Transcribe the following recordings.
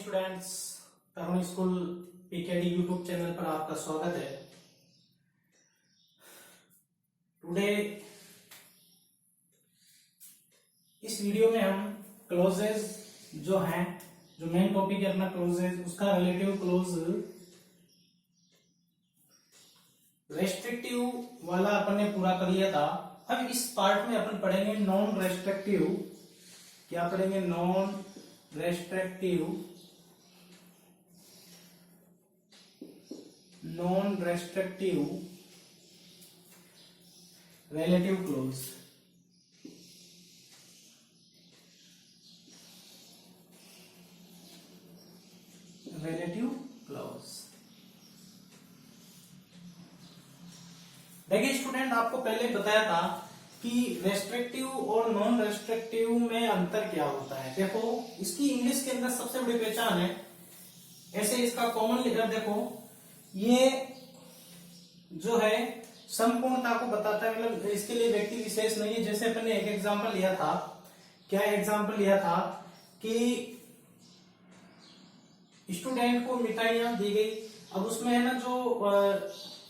Students, तरुण school PKD YouTube channel पर आपका स्वागत है। टुडे इस वीडियो में हम क्लोजेज जो हैं, जो मेन टॉपिक है अपना क्लोजेज, उसका रिलेटिव क्लोज रेस्ट्रिक्टिव वाला अपन ने पूरा कर लिया था। अब इस पार्ट में अपन पढ़ेंगे नॉन रेस्ट्रिक्टिव। क्या पढ़ेंगे? Non restrictive, non restrictive relative close. Relative close देखिए स्टूडेंट, आपको पहले बताया था कि रेस्ट्रिक्टिव और नॉन रेस्ट्रिक्टिव में अंतर क्या होता है। देखो, इसकी इंग्लिश के अंदर सबसे बड़ी पहचान है, ऐसे इसका कॉमन लेटर देखो, ये जो है संपूर्णता को बताता है, मतलब इसके लिए व्यक्ति विशेष नहीं है। जैसे अपन ने एक एग्जांपल लिया था, क्या एग्जांपल लिया था कि स्टूडेंट को मिठाइयां दी गई। अब उसमें है ना जो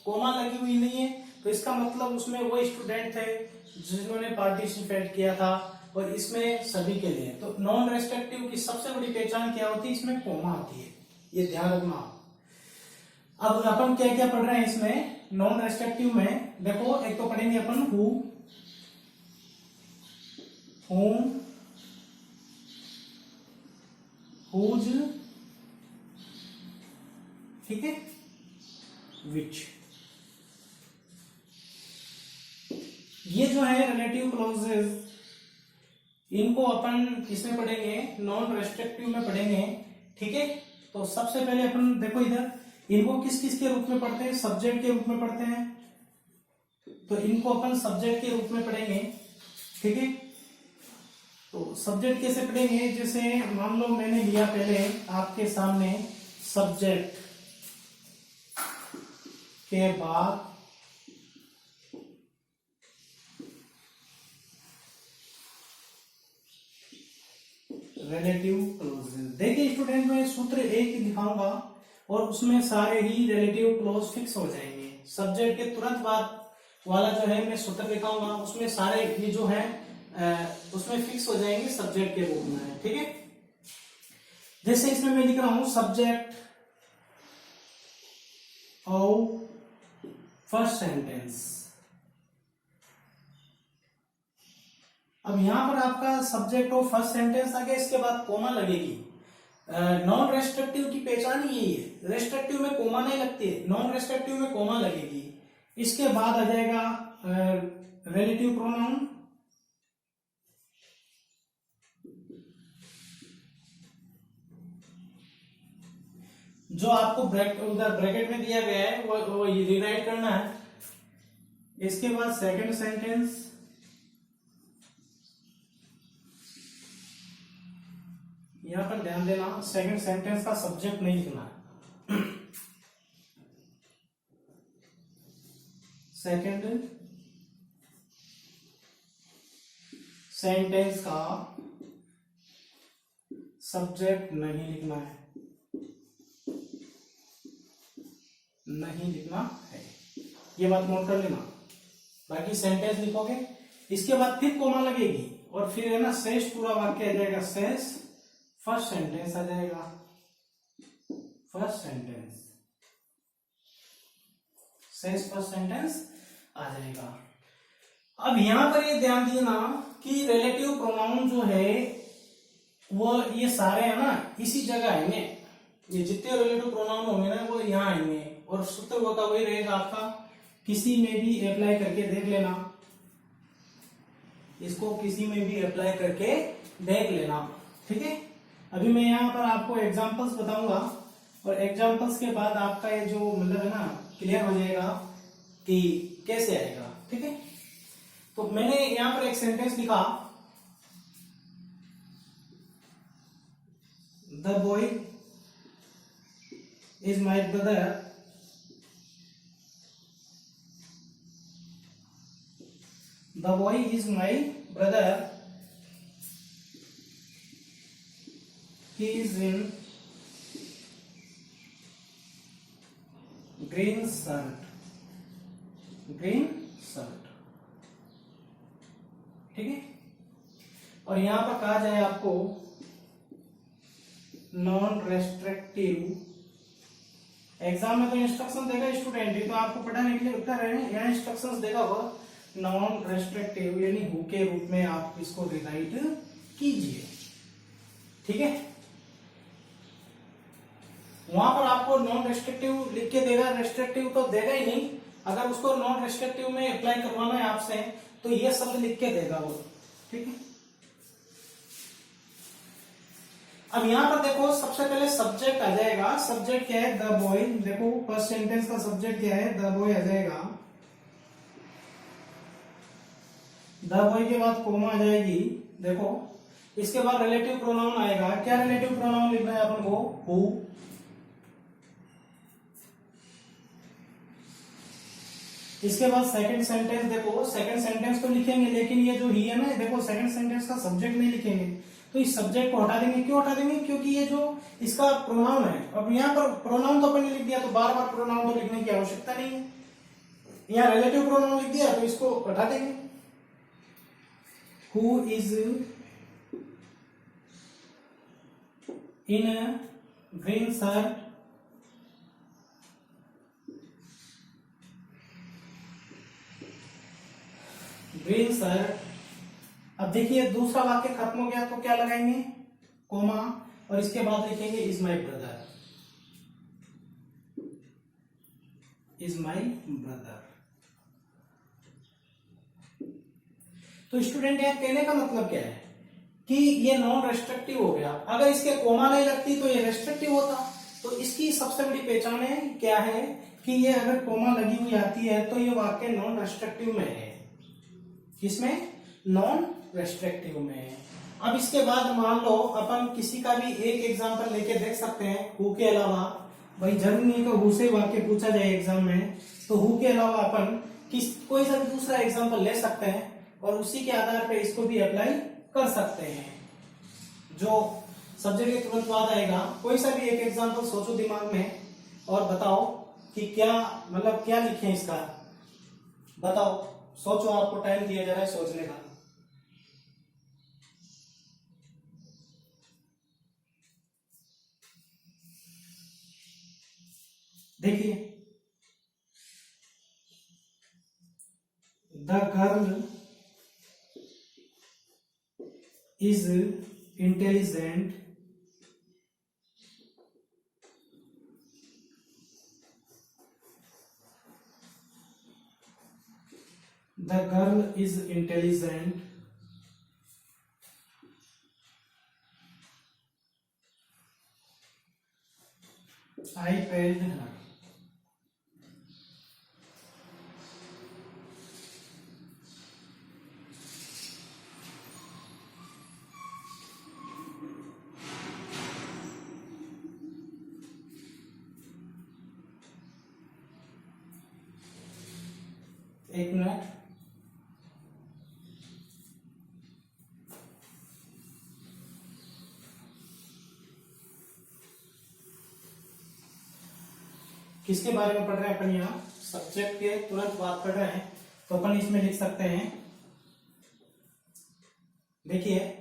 कोमा लगी हुई नहीं है, तो इसका मतलब उसमें वो स्टूडेंट थे जिन्होंने पार्टिसिपेट किया था, और इसमें सभी के लिए। तो नॉन रेस्ट्रिक्टिव की सबसे बड़ी पहचान क्या होती है? इसमें कोमा आती है, ये ध्यान रखना। अब अपन क्या क्या पढ़ रहे हैं इसमें नॉन रेस्ट्रिक्टिव में? देखो, एक तो पढ़ेंगे अपन हु, whom, whose, ठीक है, which। ये जो है रिलेटिव क्लोजेस, इनको अपन किसमें पढ़ेंगे? नॉन रेस्ट्रिक्टिव में पढ़ेंगे, ठीक है। तो सबसे पहले अपन देखो इधर, इनको किस किस के रूप में पढ़ते हैं? सब्जेक्ट के रूप में पढ़ते हैं, तो इनको अपन सब्जेक्ट के रूप में पढ़ेंगे, ठीक है। तो सब्जेक्ट कैसे पढ़ेंगे? जैसे मान लो मैंने लिया पहले आपके सामने सब्जेक्ट, के बाद रिलेटिव क्लोजेस। देखिए स्टूडेंट, मैं सूत्र एक ही दिखाऊंगा और उसमें सारे ही रिलेटिव क्लोज फिक्स हो जाएंगे। सब्जेक्ट के तुरंत बाद वाला जो है मैं सूत्र दिखाऊंगा, उसमें सारे ये जो है उसमें फिक्स हो जाएंगे सब्जेक्ट के रूप में, ठीक है। जैसे इसमें मैं लिख रहा हूं सब्जेक्ट ऑफ फर्स्ट सेंटेंस। अब यहां पर आपका सब्जेक्ट ऑफ फर्स्ट सेंटेंस आ गया, इसके बाद कोमा लगेगी। नॉन रेस्ट्रिक्टिव की पहचान यही है, रेस्ट्रिक्टिव में कोमा नहीं लगती है, नॉन रेस्ट्रिक्टिव में कोमा लगेगी। इसके बाद आ जाएगा रिलेटिव प्रोनाउन, जो आपको उधर ब्रैकेट में दिया गया है वो रिराइट करना है। इसके बाद सेकंड सेंटेंस, यहां पर ध्यान देना, सेकंड सेंटेंस का सब्जेक्ट नहीं लिखना है। सेकंड सेंटेंस का सब्जेक्ट नहीं लिखना है, नहीं लिखना है, ये बात नोट कर लेना। बाकी सेंटेंस लिखोगे, इसके बाद फिर कोमा लगेगी और फिर है ना शेष पूरा वाक्य आ जाएगा, शेष फर्स्ट सेंटेंस आ जाएगा, फर्स्ट सेंटेंस, शेष फर्स्ट सेंटेंस आ जाएगा। अब यहां पर ये ध्यान देना कि रिलेटिव प्रोनाउन जो है वो ये सारे है ना इसी जगह आएंगे, ये जितने रिलेटिव प्रोनाउन होंगे ना वो यहाँ आएंगे, और सूत्र वो का वही रहेगा आपका। किसी में भी अप्लाई करके देख लेना, इसको किसी में भी अप्लाई करके देख लेना, ठीक है। अभी मैं यहाँ पर आपको एग्जांपल्स बताऊंगा, और एग्जांपल्स के बाद आपका ये जो मतलब है ना क्लियर हो जाएगा कि कैसे आएगा, ठीक है। तो मैंने यहाँ पर एक सेंटेंस लिखा, the boy is my brother, the boy is my brother, he is in green shirt, green shirt, ठीक है। और यहां पर कहा जाए आपको नॉन रेस्ट्रिक्टिव, एग्जाम में तो इंस्ट्रक्शन देगा स्टूडेंट, ये तो आपको पढ़ाने के लिए उत्तर है, यहाँ इंस्ट्रक्शंस देगा वो नॉन रेस्ट्रिक्टिव यानी हु के रूप में आप इसको रिराइट कीजिए, ठीक है। वहां पर आपको नॉन रेस्ट्रिक्टिव लिख के देगा, रेस्ट्रिक्टिव तो देगा ही नहीं, अगर उसको नॉन रेस्ट्रिक्टिव में अप्लाई करवाना है आपसे तो ये शब्द लिख के देगा वो, ठीक है। अब यहां पर देखो सबसे पहले सब्जेक्ट आ जाएगा, सब्जेक्ट क्या है, द बॉय, देखो फर्स्ट सेंटेंस का सब्जेक्ट क्या है, द बॉय आ जाएगा, द बॉय के बाद कोमा आ जाएगी, देखो इसके बाद रिलेटिव प्रोनाउन आएगा, क्या रिलेटिव प्रोनाउन लिखना है अपन को, हु, इसके बाद सेकंड सेंटेंस, देखो सेकंड सेंटेंस तो लिखेंगे लेकिन ये जो ही है ना, देखो सेकंड सेंटेंस का सब्जेक्ट नहीं लिखेंगे, तो इस सब्जेक्ट को हटा देंगे, क्यों हटा देंगे, क्योंकि ये जो इसका प्रोनाउन है, अब यहाँ पर प्रोनाउन तो अपन ने लिख दिया तो बार बार प्रोनाउन तो लिखने की आवश्यकता नहीं है, यहाँ रिलेटिव प्रोनाउन लिख दिया तो इसको हटा देंगे। Who is in green shirt, green shirt. अब देखिए दूसरा वाक्य खत्म हो गया तो क्या लगाएंगे, कोमा, और इसके बाद लिखेंगे is my brother, is my brother. तो स्टूडेंट यहाँ कहने का मतलब क्या है कि ये नॉन रेस्ट्रिक्टिव हो गया, अगर इसके कोमा नहीं लगती तो ये रेस्ट्रिक्टिव होता, तो इसकी सबसे बड़ी पहचान है क्या है कि ये अगर कोमा लगी हुई आती है तो ये वाक्य नॉन रेस्ट्रिक्टिव में है, किसमें, नॉन रेस्ट्रिक्टिव में। अब इसके बाद मान लो अपन किसी का भी एक एग्जांपल लेके देख सकते हैं, हु के अलावा, भाई जरूरी नहीं तो हु से वाक्य पूछा जाए एग्जाम में, तो हु के अलावा अपन कोई सा भी दूसरा एग्जांपल ले सकते हैं और उसी के आधार पे इसको भी अप्लाई कर सकते हैं। जो सब्जेक्ट के तुरंत बाद आएगा, कोई सा भी एक एग्जांपल सोचो दिमाग में और बताओ कि क्या मतलब क्या लिखें इसका, बताओ, सोचो, आपको टाइम दिया जा रहा है सोचने का। देखिए, the girl is intelligent, the girl is intelligent, I praised her. एक मिनट, किसके बारे में पढ़ रहे हैं अपन, यहाँ सब्जेक्ट के तुरंत बाद पढ़ रहे हैं तो अपन इसमें लिख सकते हैं, देखिए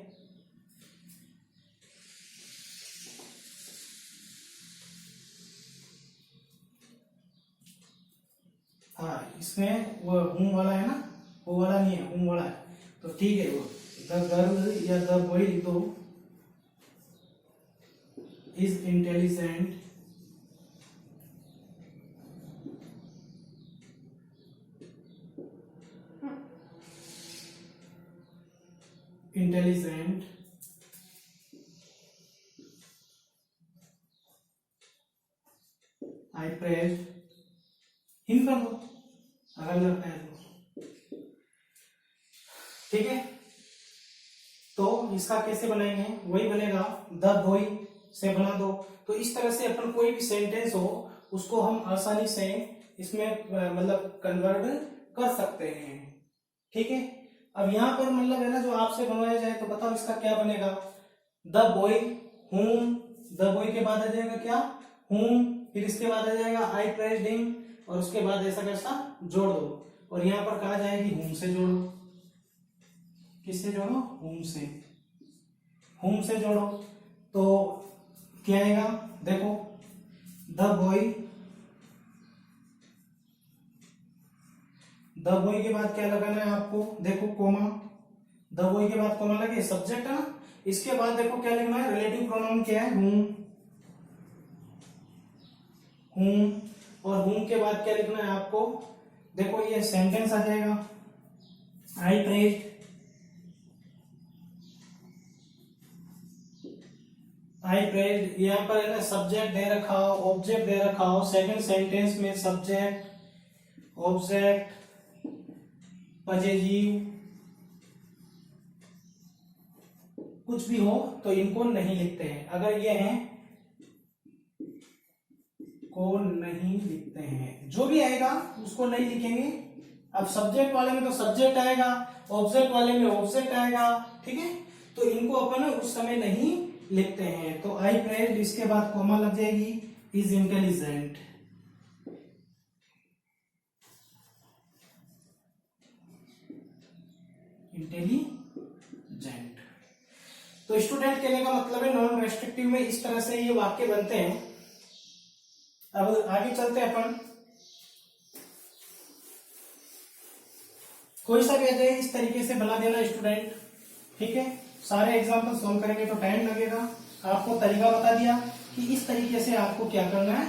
हाँ, इसमें वो हूं वाला है ना, वो वाला नहीं है, हूं वाला है, तो ठीक है, वो द गर्ल या द बॉय लिख दो, is intelligent, intelligent, I praise, him कर दो अगर लगता है तो, ठीक है। तो इसका कैसे बनाएंगे, वही बनेगा द बॉय से बना दो, तो इस तरह से अपन कोई भी सेंटेंस हो उसको हम आसानी से इसमें मतलब कन्वर्ट कर सकते हैं, ठीक है। अब यहाँ पर मतलब है ना, जो आपसे बनवाया जाए तो बताओ इसका क्या बनेगा, the boy, whom, the boy के बाद आ जाएगा क्या, हूम, फिर इसके बाद आ जाएगा आई प्रेज्ड हिम, और उसके बाद ऐसा कैसा जोड़ दो, और यहां पर कहा जाएगी whom से जोड़ो। किससे जोड़ो? whom से। whom से जोड़ो तो क्या आएगा? देखो द बॉय के बाद क्या लगाना है आपको? देखो कोमा, द बॉय के बाद कोमा लगे, सब्जेक्ट है ना। इसके बाद देखो क्या लिखना है? रिलेटिव प्रोनाउन क्या है? whom। और whom के बाद क्या लिखना है आपको? देखो ये सेंटेंस आ जाएगा, आई प्रेज्ड, यहाँ पर है ना सब्जेक्ट दे रखा हो, ऑब्जेक्ट दे रखा हो, सेकंड सेंटेंस में सब्जेक्ट ऑब्जेक्ट पजेजिव कुछ भी हो तो इनको नहीं लिखते हैं। अगर ये हैं को नहीं लिखते हैं, जो भी आएगा उसको नहीं लिखेंगे। अब सब्जेक्ट वाले में तो सब्जेक्ट आएगा, ऑब्जेक्ट वाले में ऑब्जेक्ट आएगा, ठीक है। तो इनको अपन उस समय नहीं लिखते हैं। तो आई प्रेज्ड, इसके बाद कॉमा लग जाएगी, इज इंटेलिजेंट। इंटेलिजेंट। तो स्टूडेंट कहने का मतलब है नॉन रेस्ट्रिक्टिव में इस तरह से ये वाक्य बनते हैं। अब आगे चलते हैं अपन, कोई सा भी आ जाए इस तरीके से बना देना स्टूडेंट, ठीक है। सारे एग्जाम्पल सॉल्व करेंगे तो टाइम लगेगा। आपको तरीका बता दिया कि इस तरीके से आपको क्या करना है,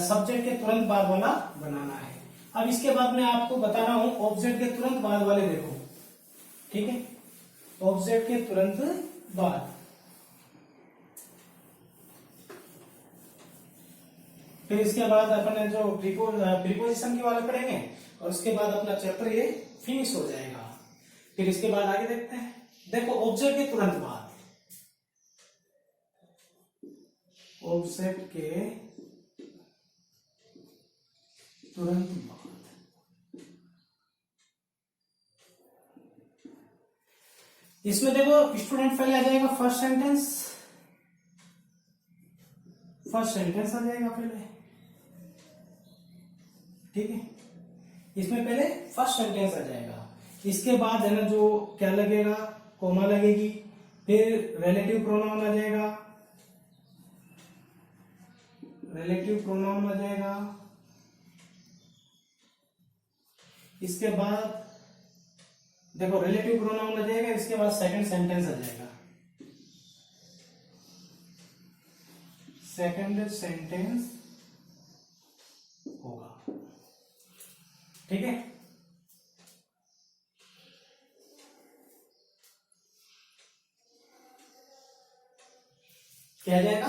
सब्जेक्ट के तुरंत बाद वाला बनाना है। अब इसके बाद मैं आपको बता रहा हूं ऑब्जेक्ट के तुरंत बाद वाले, देखो ठीक है, ऑब्जेक्ट के तुरंत बाद। फिर इसके बाद अपन जो प्रीपोजिशन के वाले पढ़ेंगे और उसके बाद अपना चैप्टर ये फिनिश हो जाएगा। फिर इसके बाद आगे देखते हैं। देखो ऑब्जेक्ट के तुरंत बाद, ऑब्जेक्ट के तुरंत बाद इसमें देखो स्टूडेंट पहले आ जाएगा फर्स्ट सेंटेंस आ जाएगा पहले, ठीक है। इसमें पहले फर्स्ट सेंटेंस आ जाएगा, इसके बाद है ना जो क्या लगेगा, कोमा लगेगी, फिर रिलेटिव प्रोनाउन आ जाएगा, इसके बाद देखो रिलेटिव प्रोनाउन आ जाएगा, इसके बाद सेकंड सेंटेंस आ जाएगा, सेकंड सेंटेंस होगा, ठीक है। क्या आ जाएगा?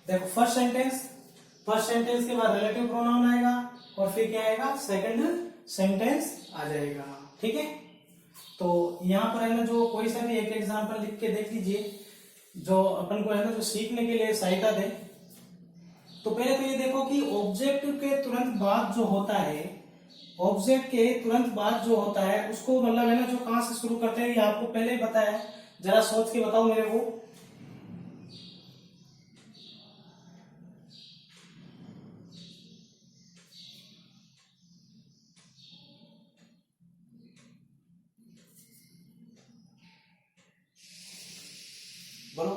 देखो फर्स्ट सेंटेंस के बाद रिलेटिव प्रोनाउन आएगा और फिर क्या आएगा, सेकंड सेंटेंस आ जाएगा, ठीक है। तो यहां पर है ना जो कोई सा भी एक एग्जांपल लिख के देख लीजिए, जो अपन को है ना जो सीखने के लिए सहायता दे। तो पहले तो ये देखो कि ऑब्जेक्ट के तुरंत बाद जो होता है, उसको मतलब है ना जो कहां से शुरू करते हैं, ये आपको पहले ही बताया, जरा सोच के बताओ मेरे को। बोलो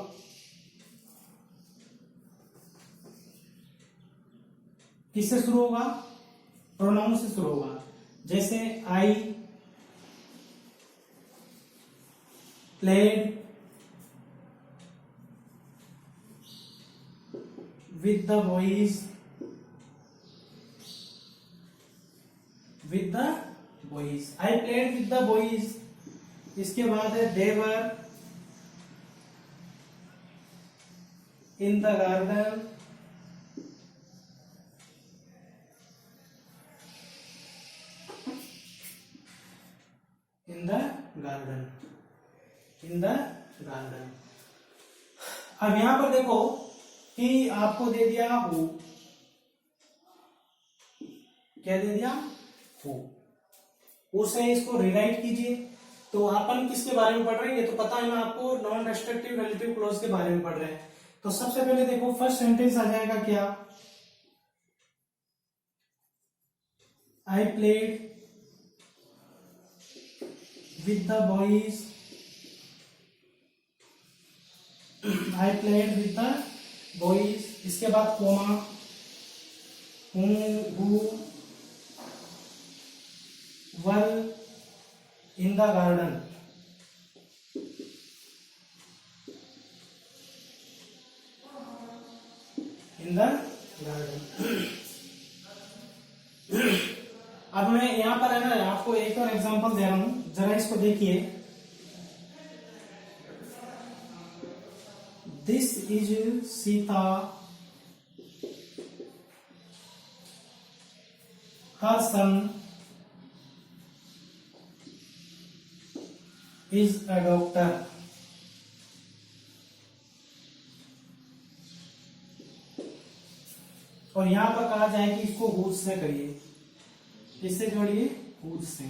किससे शुरू होगा? प्रोनाउन से शुरू होगा। जैसे I played with the boys, I played with the boys. इसके बाद है they were in the garden, in the garden. अब यहां पर देखो कि आपको दे दिया हु, क्या दे दिया? हु। उसे इसको रिराइट कीजिए। तो अपन किसके बारे में पढ़ रहे हैं, ये तो पता है ना आपको, नॉन रेस्ट्रिक्टिव रिलेटिव क्लॉज के बारे में पढ़ रहे हैं। तो सबसे पहले देखो फर्स्ट सेंटेंस आ जाएगा क्या, I played with the boys. I played with the boys. इसके बाद coma, who were in the garden. In the garden. अब मैं यहाँ पर है ना आपको एक और एग्जांपल दे रहा हूं, जरा इसको देखिए. This is Sita, her son is a doctor. और यहां पर कहा जाए कि इसको हुज से करिए, किससे जोड़िए, हुज से.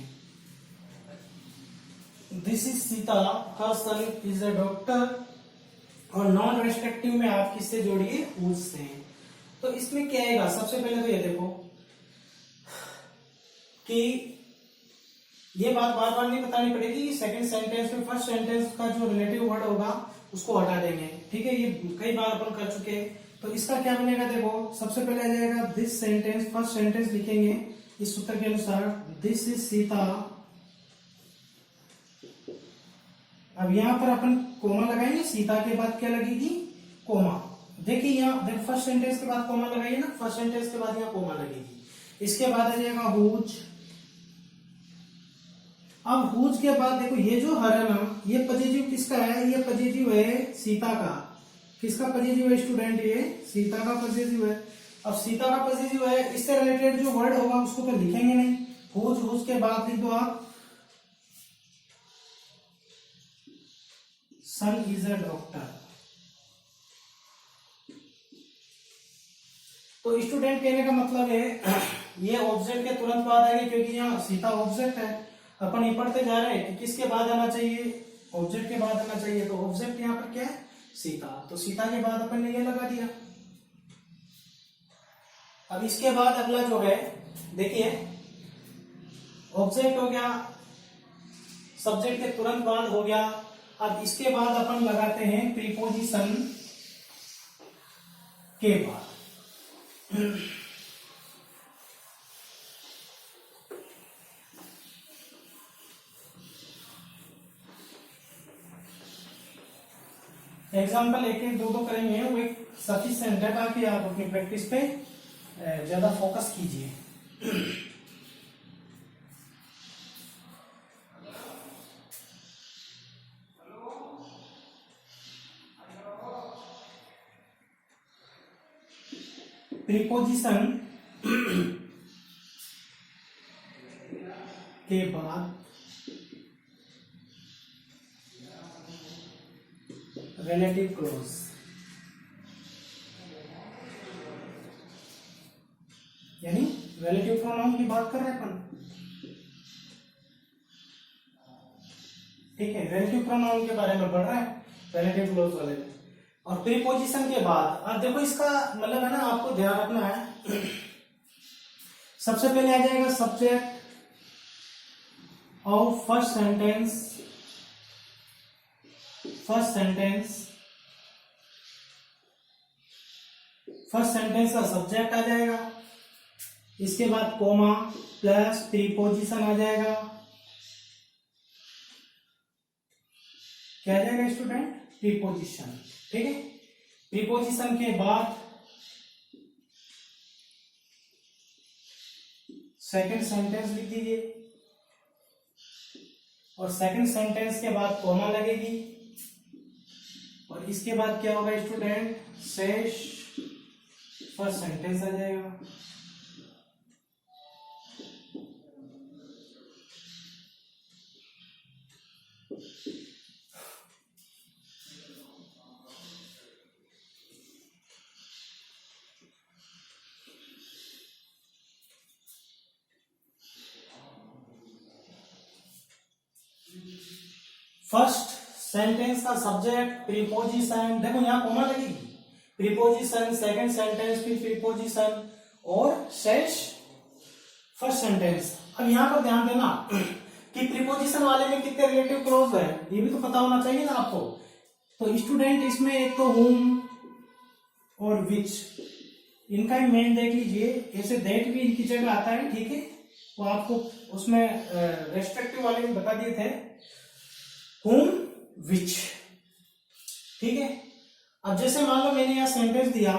This is Sita, her son is a doctor. और नॉन रेस्ट्रिक्टिव में आप किससे जोड़िए, हुज से. तो इसमें क्या आएगा, सबसे पहले तो ये देखो कि ये बात बार बार नहीं बतानी पड़ेगी कि सेकंड सेंटेंस में फर्स्ट सेंटेंस का जो रिलेटिव वर्ड होगा उसको हटा देंगे. ठीक है, ये कई बार अपन कर चुके हैं. तो इसका क्या बनेगा, देखो सबसे पहले आ जाएगा दिस सेंटेंस, फर्स्ट सेंटेंस लिखेंगे इस सूत्र के अनुसार, दिस इज सीता. अब यहां पर अपन कोमा लगाएंगे, सीता के बाद क्या लगेगी, कोमा. देखिए यहाँ देखो फर्स्ट सेंटेंस के बाद कोमा लगाइए ना, फर्स्ट सेंटेंस के बाद यहाँ कोमा लगेगी. इसके बाद आ जाएगा हुज. अब हुज के बाद देखो ये जो हर है ना, ये पॉजिटिव किसका है, ये पॉजिटिव है सीता का. किसका पॉजिटिव है स्टूडेंट, ये सीता का पॉजिटिव है. अब सीता का पॉजिटिव है, इससे रिलेटेड जो वर्ड होगा उसको तो लिखेंगे नहीं. हुज, हुज के बाद लिख दो आप सन इज अ डॉक्टर. तो स्टूडेंट कहने का मतलब है ये ऑब्जेक्ट के तुरंत बाद आएगी, क्योंकि यहाँ सीता ऑब्जेक्ट है. अपन ये पढ़ते जा रहे हैं कि किसके बाद आना चाहिए, ऑब्जेक्ट के बाद आना चाहिए. तो ऑब्जेक्ट यहाँ पर क्या है, सीता. तो सीता के बाद अपन ने ये लगा दिया. अब इसके बाद अगला जो है देखिए, ऑब्जेक्ट हो गया, सब्जेक्ट के तुरंत बाद हो गया. अब इसके बाद अपन लगाते हैं प्रीपोजिशन के बाद. एग्जाम्पल एक एक दो करेंगे, वो एक सफिशिएंट है, ताकि आप अपनी प्रैक्टिस पे ज्यादा फोकस कीजिए. प्रीपोजिशन के बाद रिलेटिव क्लोज. यानी रिलेटिव प्रोनाउन की बात कर रहे हैं अपन. ठीक है, रिलेटिव प्रोनाउन के बारे में पढ़ रहे हैं, रिलेटिव क्लोज वाले में. और प्रीपोजिशन के बाद अब देखो इसका मतलब है ना, आपको ध्यान रखना है. सबसे पहले आ जाएगा subject of first sentence. First sentence का सब्जेक्ट आ जाएगा. इसके बाद कोमा प्लस प्रीपोजिशन आ जाएगा. क्या आ जाएगा स्टूडेंट, प्रीपोजिशन. ठीक है, प्रीपोजिशन के बाद सेकंड सेंटेंस लिख दीजिए. और सेकंड सेंटेंस के बाद कोमा लगेगी. और इसके बाद क्या होगा स्टूडेंट, शेष फर्स्ट सेंटेंस आ जाएगा. फर्स्ट सेंटेंस का सब्जेक्ट, प्रीपोजिशन, देखो यहां कोमा लगेगी, प्रीपोजिशन, सेकंड सेंटेंस फिर प्रीपोजिशन और शेष फर्स्ट सेंटेंस। अब यहाँ पर ध्यान देना कि प्रीपोजिशन वाले में कितने रिलेटिव क्लॉज है, ये भी तो पता होना चाहिए ना आपको। तो स्टूडेंट इसमें एक तो whom और which, इनका भी मेन देख लीजिए। ऐसे दैट भी इनकी जगह आता है, ठीक है, वो आपको उसमें रेस्ट्रिक्टिव वाले में बता दिए थे, whom which, ठीक है। अब जैसे मान लो मैंने यहां सेंटेंस दिया,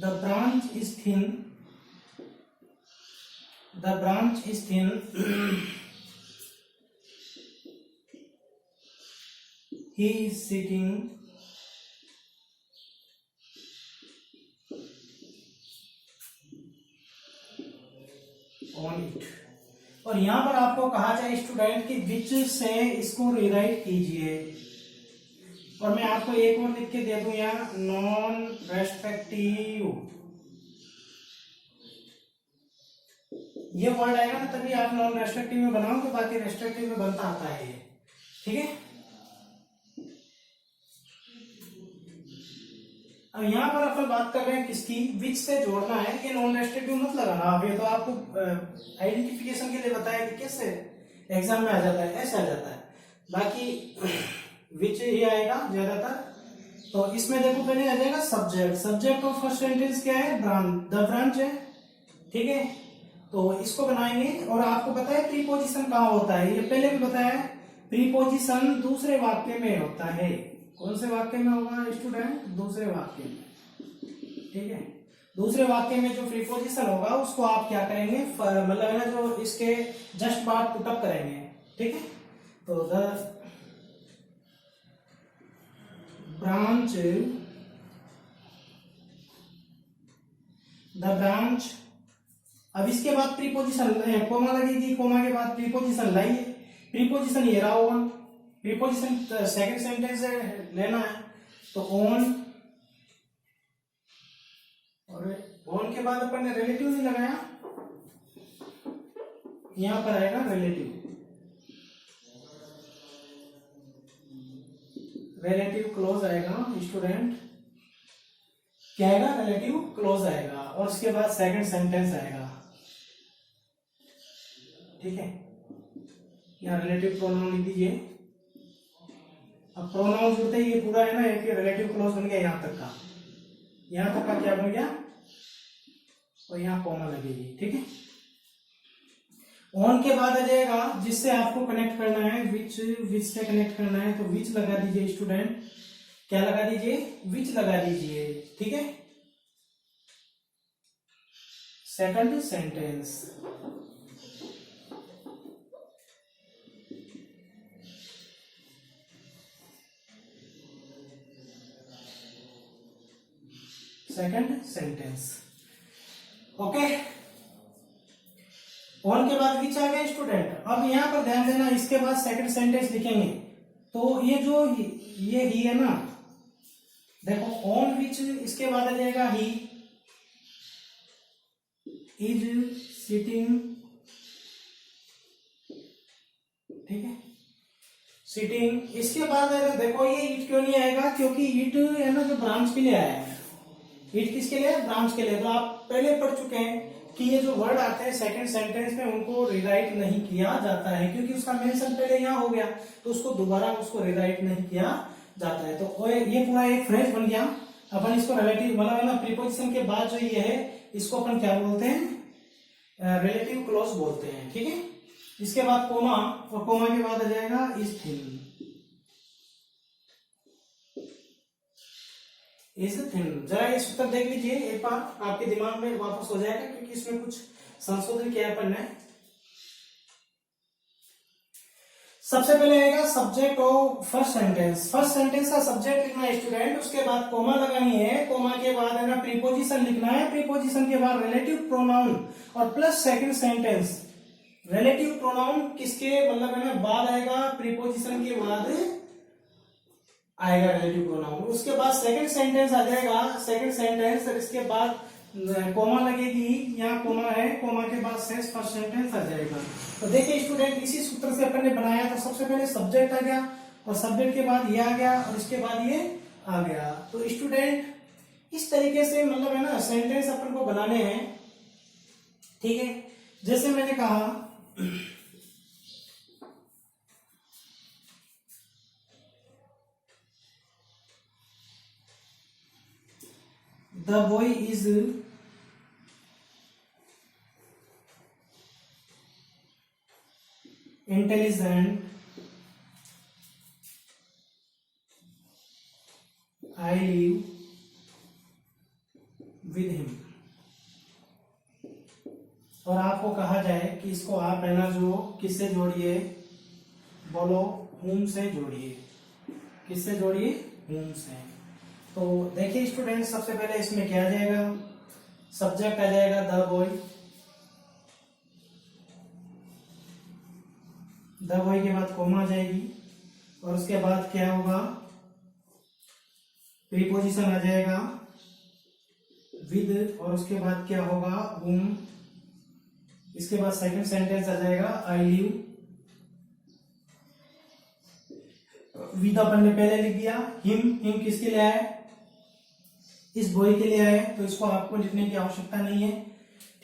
the branch is thin, the branch is thin he is sitting on it। और यहां पर आपको कहा जाए स्टूडेंट कि विच से इसको रिराइट कीजिए, और मैं आपको एक और लिख के दे दूं यहाँ, नॉन रेस्ट्रिक्टिव, ये वर्ड आएगा ना तभी आप नॉन रेस्ट्रिक्टिव में बनाओगे, बाकी रेस्ट्रिक्टिव में बनता आता है ये, ठीक है। अब यहाँ पर अपन बात कर रहे हैं किसकी, विच से जोड़ना है, ये नॉन रेस्ट्रिक्टिव मत लगाना। अब ये तो आपको आइडेंटिफिकेशन के लिए बताया कि कैसे एग्जाम में आ जाता है, ऐसे आ जाता है, बाकी विच ही आएगा ज्यादातर। तो इसमें देखो पहले आ जाएगा subject, subject of first sentence क्या है, ब्रांच, द ब्रांच है, ठीक है। तो इसको बनाएंगे, और आपको पता है प्रीपोजिशन कहाँ होता है, ये पहले भी बताया है, प्रीपोजिशन दूसरे वाक्य में होता है। कौन से वाक्य में होगा स्टूडेंट, दूसरे वाक्य में, ठीक है। दूसरे वाक्य में जो प्रीपोजिशन होगा उसको आप क्या करेंगे, मतलब है ना, जो इसके जस्ट बाद पुटअप करेंगे, ठीक है। तो द ब्रांच, द ब्रांच, अब इसके बाद प्रीपोजिशन कोमा लगेगी, कोमा के बाद प्रीपोजिशन लाइए, प्रीपोजिशन ये रहा ऑन, प्रीपोजिशन सेकंड सेंटेंस से लेना है, तो ऑन, और ऑन के बाद अपन ने रिलेटिव नहीं लगाया, यहां पर आएगा रिलेटिव, रिलेटिव क्लोज आएगा स्टूडेंट, क्या आएगा, रिलेटिव क्लोज आएगा, और उसके बाद सेकंड सेंटेंस आएगा, ठीक है। यहाँ रिलेटिव प्रोनाउन लिख दीजिए। अब प्रोनाउन जुड़ते ही ये पूरा है ना, एक रिलेटिव क्लोज बन गया, यहां तक का, यहां तक का क्या बन गया, और यहाँ कॉमा लगेगी, ठीक है। ऑन के बाद आ जाएगा जिससे आपको कनेक्ट करना है, विच, विच से कनेक्ट करना है, तो विच लगा दीजिए स्टूडेंट, क्या लगा दीजिए, विच लगा दीजिए, ठीक है। Second sentence, second sentence, okay. On के बाद विच आ गया स्टूडेंट। अब यहां पर ध्यान देना, इसके बाद सेकंड सेंटेंस लिखेंगे, तो ये जो ये ही है ना, देखो ऑन विच, इसके बाद आ जाएगा ही इज सिटिंग, ठीक है, सिटिंग। इसके बाद देखो ये इट क्यों नहीं आएगा, क्योंकि इट है ना जो ब्रांच के लिए आया है, इट किसके लिए, ब्रांच के लिए। तो आप पहले पढ़ चुके हैं कि ये जो वर्ड आते हैं सेकंड सेंटेंस में उनको रिराइट नहीं किया जाता है, क्योंकि उसका मेंशन पहले यहाँ हो गया, तो उसको दोबारा उसको रिराइट नहीं किया जाता है। तो ये पूरा एक फ्रेज बन गया। अपन इसको रिलेटिव, मतलब ना प्रीपोजिशन के बाद जो ये है इसको अपन क्या बोलते हैं, रिलेटिव क्लॉज बोलते हैं, ठीक है। इसके बाद कोमा, और कोमा के बाद आ जाएगा इज थिन, इज थिन। जरा ये सूत्र देख लीजिए एक बार, आपके दिमाग में वापस हो जाएगा, क्योंकि इसमें कुछ संशोधन किया है अपन ने। सबसे पहले आएगा subject of first sentence, first sentence का सब्जेक्ट लिखना है स्टूडेंट, उसके बाद कोमा लगानी है, कोमा के बाद है ना प्रीपोजिशन लिखना है, प्रीपोजिशन के बाद रिलेटिव प्रोनाउन, और plus second sentence. Relative pronoun किसके मतलब है ना बाद आएगा, प्रीपोजिशन के बाद आएगा रिलेटिव प्रोनाउन। उसके बाद सेकंड सेंटेंस आ जाएगा, सेकंड सेंटेंस, और इसके बाद कोमा लगेगी, यहाँ कोमा है, कोमा के बाद सेंस फर्स्ट सेंटेंस आ जाएगा। तो देखिए स्टूडेंट, इसी सूत्र से अपन ने बनाया। तो सबसे पहले सब्जेक्ट आ गया, और सब्जेक्ट के बाद ये आ गया और इसके बाद ये आ गया। तो स्टूडेंट इस तरीके से मतलब है ना सेंटेंस अपन को बनाने हैं, ठीक है। जैसे मैंने कहा the boy is intelligent, I live with him। और आपको कहा जाए कि इसको आप है ना जो किससे जोड़िए, बोलो whom से जोड़िए, किससे जोड़िए, whom से। तो देखिए स्टूडेंट सबसे पहले इसमें क्या आ जाएगा, सब्जेक्ट आ जाएगा द बॉय, द बॉय के बाद कॉमा आ जाएगी और उसके बाद क्या होगा, प्रीपोजिशन आ जाएगा विद और उसके बाद क्या होगा whom, इसके बाद सेकंड सेंटेंस आ जाएगा आई लिव, विद अपन ने पहले लिख दिया, हिम किसके लिए आया, इस बॉय के लिए आया, तो इसको आपको लिखने की आवश्यकता नहीं है,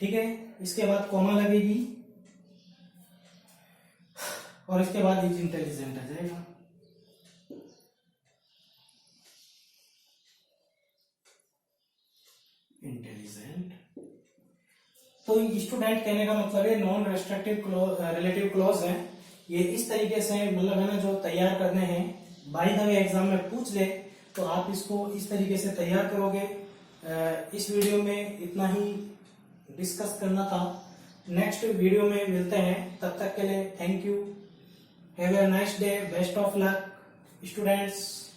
ठीक है। इसके बाद कॉमा लगेगी और इसके बाद इज इंटेलिजेंट आ जाएगा। इंटेलिजेंट। तो स्टूडेंट कहने का मतलब है नॉन रेस्ट्रिक्टिव रिलेटिव क्लॉज है, ये इस तरीके से मतलब है ना जो तैयार करने हैं, बाय द वे एग्जाम में पूछ ले तो आप इसको इस तरीके से तैयार करोगे। इस वीडियो में इतना ही डिस्कस करना था, नेक्स्ट वीडियो में मिलते हैं, तब तक के लिए thank you, have a nice day, best of luck students.